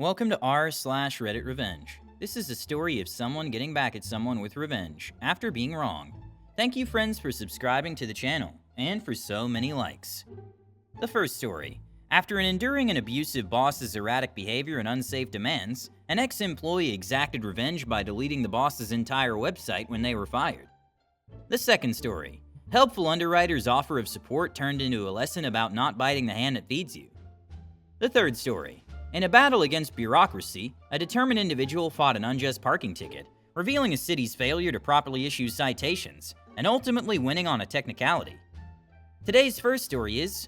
Welcome to r/Reddit Revenge. This is a story of someone getting back at someone with revenge after being wrong. Thank you, friends, for subscribing to the channel and for so many likes. The first story. After enduring an abusive boss's erratic behavior and unsafe demands, an ex-employee exacted revenge by deleting the boss's entire website when they were fired. The second story. Helpful underwriter's offer of support turned into a lesson about not biting the hand that feeds you. The third story. In a battle against bureaucracy, a determined individual fought an unjust parking ticket, revealing a city's failure to properly issue citations, and ultimately winning on a technicality. Today's first story is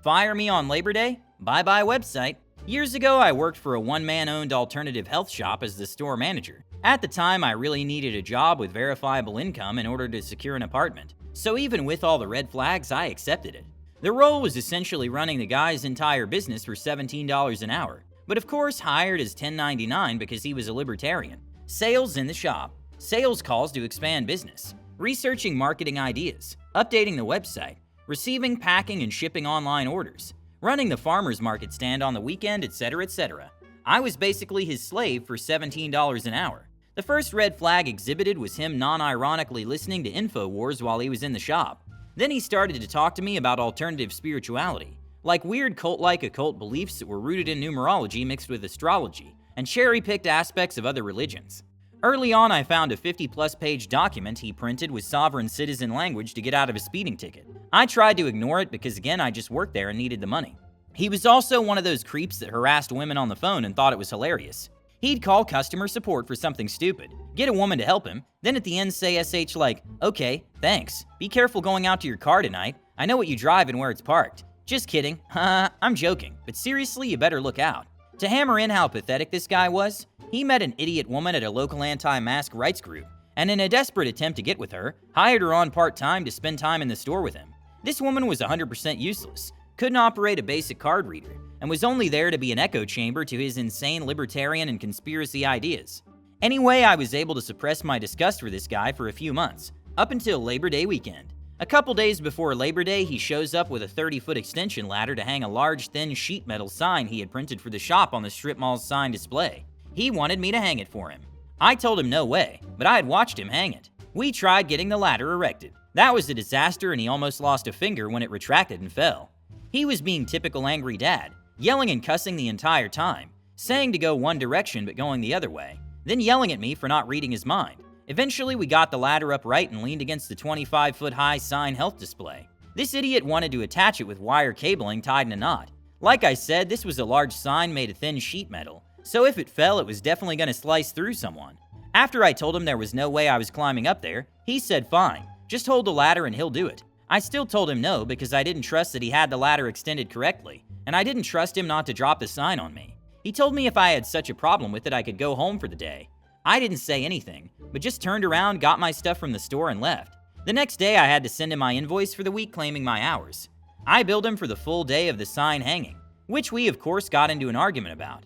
Fire Me on Labor Day? Bye-bye website. Years ago, I worked for a one-man-owned alternative health shop as the store manager. At the time, I really needed a job with verifiable income in order to secure an apartment. So even with all the red flags, I accepted it. The role was essentially running the guy's entire business for $17 an hour, but of course hired as 1099 because he was a libertarian. Sales in the shop, sales calls to expand business, researching marketing ideas, updating the website, receiving, packing, and shipping online orders, running the farmer's market stand on the weekend, etc., etc. I was basically his slave for $17 an hour. The first red flag exhibited was him non-ironically listening to InfoWars while he was in the shop. Then he started to talk to me about alternative spirituality, like weird cult-like occult beliefs that were rooted in numerology mixed with astrology, and cherry-picked aspects of other religions. Early on, I found a 50-plus page document he printed with sovereign citizen language to get out of a speeding ticket. I tried to ignore it because, again, I just worked there and needed the money. He was also one of those creeps that harassed women on the phone and thought it was hilarious. He'd call customer support for something stupid, get a woman to help him, then at the end say SH like, "Okay, thanks. Be careful going out to your car tonight. I know what you drive and where it's parked." Just kidding. I'm joking. But seriously, you better look out. To hammer in how pathetic this guy was, he met an idiot woman at a local anti-mask rights group, and in a desperate attempt to get with her, hired her on part-time to spend time in the store with him. This woman was 100% useless, couldn't operate a basic card reader, and was only there to be an echo chamber to his insane libertarian and conspiracy ideas. Anyway, I was able to suppress my disgust for this guy for a few months, up until Labor Day weekend. A couple days before Labor Day, he shows up with a 30-foot extension ladder to hang a large, thin sheet metal sign he had printed for the shop on the strip mall's sign display. He wanted me to hang it for him. I told him no way, but I had watched him hang it. We tried getting the ladder erected. That was a disaster, and he almost lost a finger when it retracted and fell. He was being typical angry dad, yelling and cussing the entire time, saying to go one direction but going the other way, then yelling at me for not reading his mind. Eventually, we got the ladder upright and leaned against the 25-foot-high sign health display. This idiot wanted to attach it with wire cabling tied in a knot. Like I said, this was a large sign made of thin sheet metal, so if it fell, it was definitely going to slice through someone. After I told him there was no way I was climbing up there, he said fine, just hold the ladder and he'll do it. I still told him no because I didn't trust that he had the ladder extended correctly, and I didn't trust him not to drop the sign on me. He told me if I had such a problem with it, I could go home for the day. I didn't say anything, but just turned around, got my stuff from the store, and left. The next day, I had to send him my invoice for the week claiming my hours. I billed him for the full day of the sign hanging, which we, of course, got into an argument about.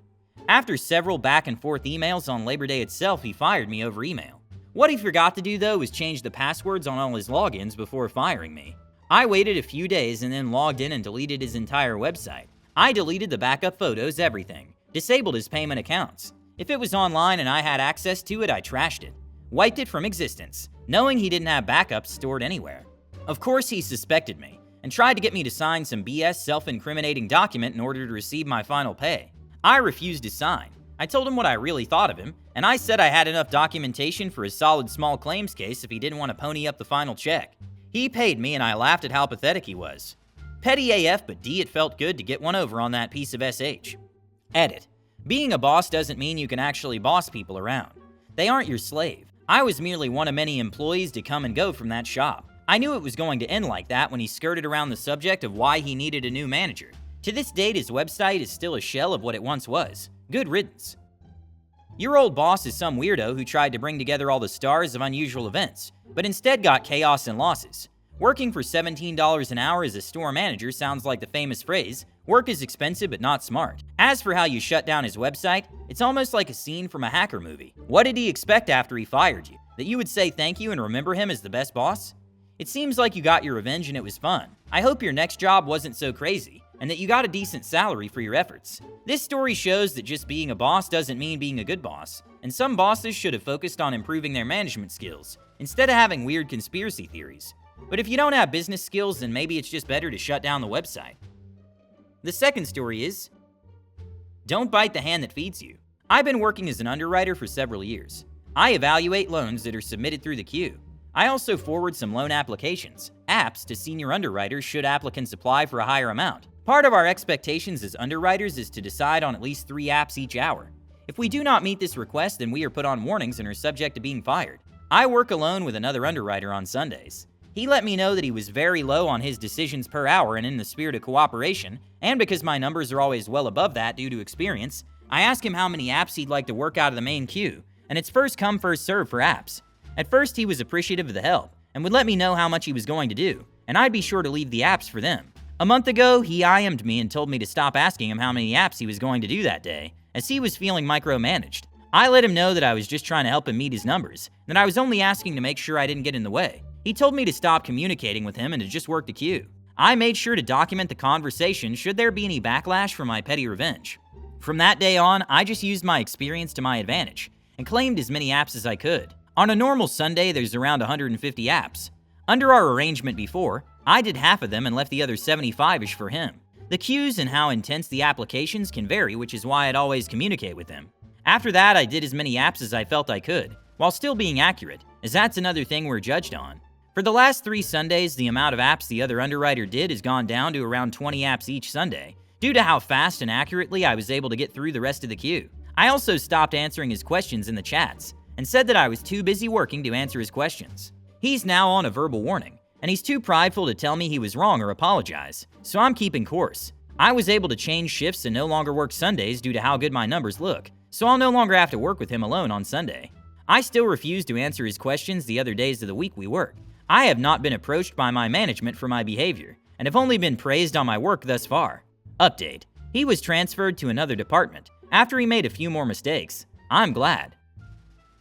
After several back-and-forth emails on Labor Day itself, he fired me over email. What he forgot to do, though, was change the passwords on all his logins before firing me. I waited a few days and then logged in and deleted his entire website. I deleted the backup photos, everything. Disabled his payment accounts. If it was online and I had access to it, I trashed it. Wiped it from existence, knowing he didn't have backups stored anywhere. Of course, he suspected me, and tried to get me to sign some BS self-incriminating document in order to receive my final pay. I refused to sign. I told him what I really thought of him, and I said I had enough documentation for a solid small claims case if he didn't want to pony up the final check. He paid me, and I laughed at how pathetic he was. Petty AF, but D, it felt good to get one over on that piece of SH. Edit. Being a boss doesn't mean you can actually boss people around. They aren't your slave. I was merely one of many employees to come and go from that shop. I knew it was going to end like that when he skirted around the subject of why he needed a new manager. To this date, his website is still a shell of what it once was. Good riddance. Your old boss is some weirdo who tried to bring together all the stars of unusual events, but instead got chaos and losses. Working for $17 an hour as a store manager sounds like the famous phrase, work is expensive but not smart. As for how you shut down his website, it's almost like a scene from a hacker movie. What did he expect after he fired you? That you would say thank you and remember him as the best boss? It seems like you got your revenge and it was fun. I hope your next job wasn't so crazy, and that you got a decent salary for your efforts. This story shows that just being a boss doesn't mean being a good boss, and some bosses should have focused on improving their management skills, instead of having weird conspiracy theories. But if you don't have business skills, then maybe it's just better to shut down the website. The second story is, don't bite the hand that feeds you. I've been working as an underwriter for several years. I evaluate loans that are submitted through the queue. I also forward some loan applications, apps, to senior underwriters should applicants apply for a higher amount. Part of our expectations as underwriters is to decide on at least 3 apps each hour. If we do not meet this request, then we are put on warnings and are subject to being fired. I work alone with another underwriter on Sundays. He let me know that he was very low on his decisions per hour, and in the spirit of cooperation, and because my numbers are always well above that due to experience, I asked him how many apps he'd like to work out of the main queue, and it's first come first serve for apps. At first he was appreciative of the help, and would let me know how much he was going to do, and I'd be sure to leave the apps for them. A month ago, he IM'd me and told me to stop asking him how many apps he was going to do that day, as he was feeling micromanaged. I let him know that I was just trying to help him meet his numbers, that I was only asking to make sure I didn't get in the way. He told me to stop communicating with him and to just work the queue. I made sure to document the conversation should there be any backlash for my petty revenge. From that day on, I just used my experience to my advantage, and claimed as many apps as I could. On a normal Sunday, there's around 150 apps. Under our arrangement before, I did half of them and left the other 75-ish for him. The queues and how intense the applications can vary, which is why I'd always communicate with him. After that, I did as many apps as I felt I could, while still being accurate, as that's another thing we're judged on. For the last 3 Sundays, the amount of apps the other underwriter did has gone down to around 20 apps each Sunday, due to how fast and accurately I was able to get through the rest of the queue. I also stopped answering his questions in the chats, and said that I was too busy working to answer his questions. He's now on a verbal warning, and he's too prideful to tell me he was wrong or apologize, so I'm keeping course. I was able to change shifts and no longer work Sundays due to how good my numbers look, so I'll no longer have to work with him alone on Sunday. I still refuse to answer his questions the other days of the week we work. I have not been approached by my management for my behavior, and have only been praised on my work thus far. Update: he was transferred to another department after he made a few more mistakes. I'm glad.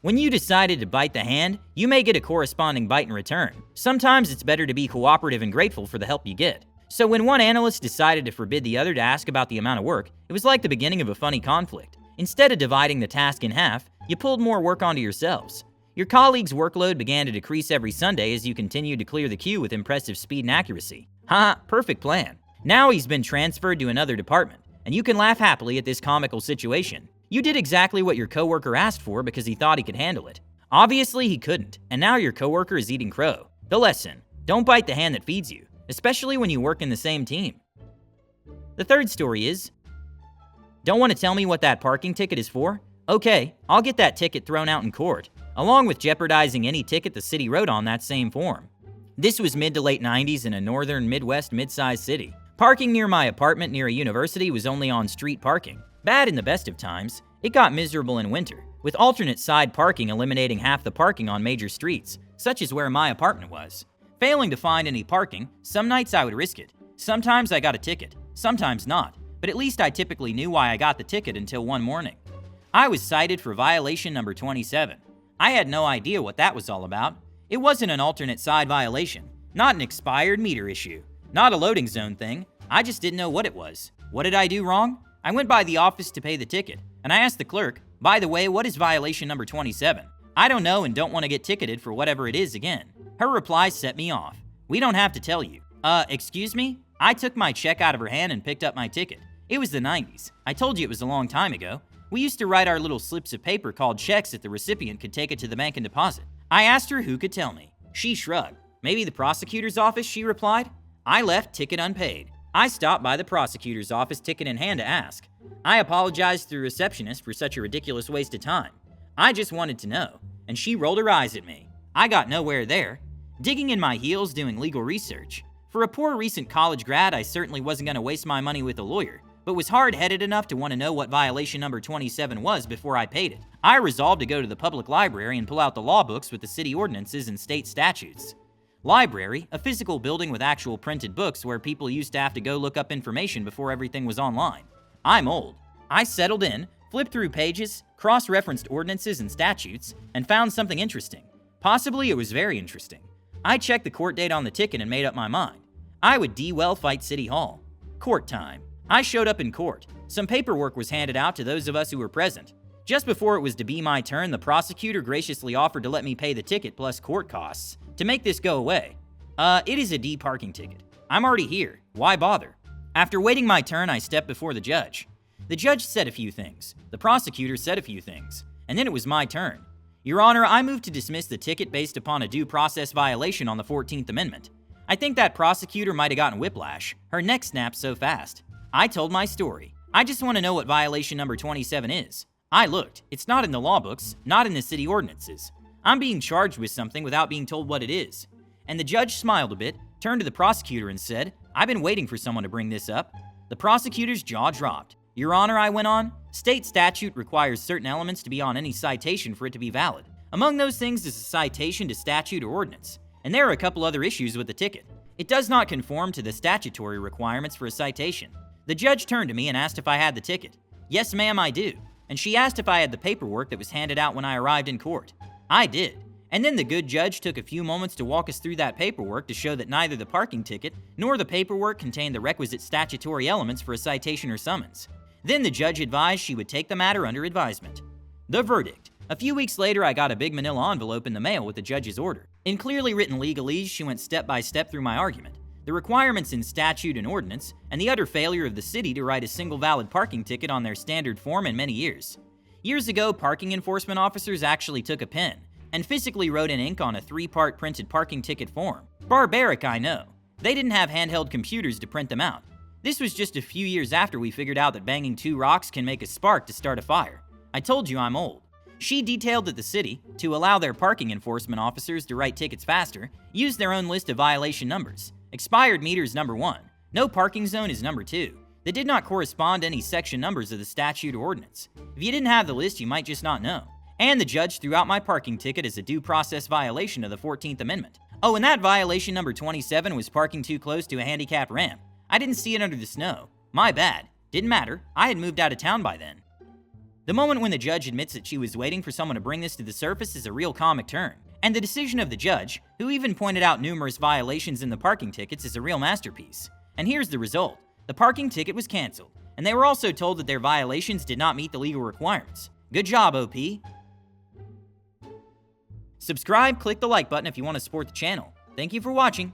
When you decided to bite the hand, you may get a corresponding bite in return. Sometimes it's better to be cooperative and grateful for the help you get. So when one analyst decided to forbid the other to ask about the amount of work, it was like the beginning of a funny conflict. Instead of dividing the task in half, you pulled more work onto yourselves. Your colleagues' workload began to decrease every Sunday as you continued to clear the queue with impressive speed and accuracy. Haha, perfect plan. Now he's been transferred to another department, and you can laugh happily at this comical situation. You did exactly what your coworker asked for because he thought he could handle it. Obviously he couldn't, and now your coworker is eating crow. The lesson: don't bite the hand that feeds you, especially when you work in the same team. The third story is, don't want to tell me what that parking ticket is for? Okay, I'll get that ticket thrown out in court, along with jeopardizing any ticket the city wrote on that same form. This was mid to late 90s in a northern Midwest mid-sized city. Parking near my apartment near a university was only on street parking. Bad in the best of times. It got miserable in winter, with alternate side parking eliminating half the parking on major streets, such as where my apartment was. Failing to find any parking, some nights I would risk it. Sometimes I got a ticket, sometimes not, but at least I typically knew why I got the ticket until one morning. I was cited for violation number 27. I had no idea what that was all about. It wasn't an alternate side violation, not an expired meter issue, not a loading zone thing. I just didn't know what it was. What did I do wrong? I went by the office to pay the ticket, and I asked the clerk, by the way, what is violation number 27? I don't know and don't want to get ticketed for whatever it is again. Her reply set me off. We don't have to tell you. Excuse me? I took my check out of her hand and picked up my ticket. It was the 90s. I told you it was a long time ago. We used to write our little slips of paper called checks that the recipient could take it to the bank and deposit. I asked her who could tell me. She shrugged. Maybe the prosecutor's office, she replied. I left, ticket unpaid. I stopped by the prosecutor's office, ticket in hand, to ask. I apologized to the receptionist for such a ridiculous waste of time. I just wanted to know, and she rolled her eyes at me. I got nowhere there. Digging in my heels doing legal research. For a poor recent college grad, I certainly wasn't going to waste my money with a lawyer, but was hard-headed enough to want to know what violation number 27 was before I paid it. I resolved to go to the public library and pull out the law books with the city ordinances and state statutes. Library, a physical building with actual printed books where people used to have to go look up information before everything was online. I'm old. I settled in, flipped through pages, cross-referenced ordinances and statutes, and found something interesting. Possibly it was very interesting. I checked the court date on the ticket and made up my mind. I would well fight City Hall. Court time. I showed up in court. Some paperwork was handed out to those of us who were present. Just before it was to be my turn, the prosecutor graciously offered to let me pay the ticket plus court costs to make this go away. It is a D parking ticket. I'm already here. Why bother? After waiting my turn, I stepped before the judge. The judge said a few things. The prosecutor said a few things. And then it was my turn. Your Honor, I move to dismiss the ticket based upon a due process violation on the 14th Amendment. I think that prosecutor might have gotten whiplash. Her neck snapped so fast. I told my story. I just want to know what violation number 27 is. I looked. It's not in the law books, not in the city ordinances. I'm being charged with something without being told what it is. And the judge smiled a bit, turned to the prosecutor and said, I've been waiting for someone to bring this up. The prosecutor's jaw dropped. Your Honor, I went on, state statute requires certain elements to be on any citation for it to be valid. Among those things is a citation to statute or ordinance. And there are a couple other issues with the ticket. It does not conform to the statutory requirements for a citation. The judge turned to me and asked if I had the ticket. Yes, ma'am, I do. And she asked if I had the paperwork that was handed out when I arrived in court. I did. And then the good judge took a few moments to walk us through that paperwork to show that neither the parking ticket nor the paperwork contained the requisite statutory elements for a citation or summons. Then the judge advised she would take the matter under advisement. The verdict. A few weeks later, I got a big manila envelope in the mail with the judge's order. In clearly written legalese, she went step by step through my argument, the requirements in statute and ordinance, and the utter failure of the city to write a single valid parking ticket on their standard form in many years. Years ago, parking enforcement officers actually took a pen and physically wrote in ink on a 3-part printed parking ticket form. Barbaric, I know. They didn't have handheld computers to print them out. This was just a few years after we figured out that banging 2 rocks can make a spark to start a fire. I told you I'm old. She detailed that the city, to allow their parking enforcement officers to write tickets faster, used their own list of violation numbers. Expired meter is number 1. No parking zone is number 2. That did not correspond to any section numbers of the statute or ordinance. If you didn't have the list, you might just not know. And the judge threw out my parking ticket as a due process violation of the 14th Amendment. Oh, and that violation number 27 was parking too close to a handicapped ramp. I didn't see it under the snow. My bad. Didn't matter. I had moved out of town by then. The moment when the judge admits that she was waiting for someone to bring this to the surface is a real comic turn. And the decision of the judge, who even pointed out numerous violations in the parking tickets, is a real masterpiece. And here's the result. The parking ticket was canceled, and they were also told that their violations did not meet the legal requirements. Good job, OP. Subscribe, click the like button if you want to support the channel. Thank you for watching.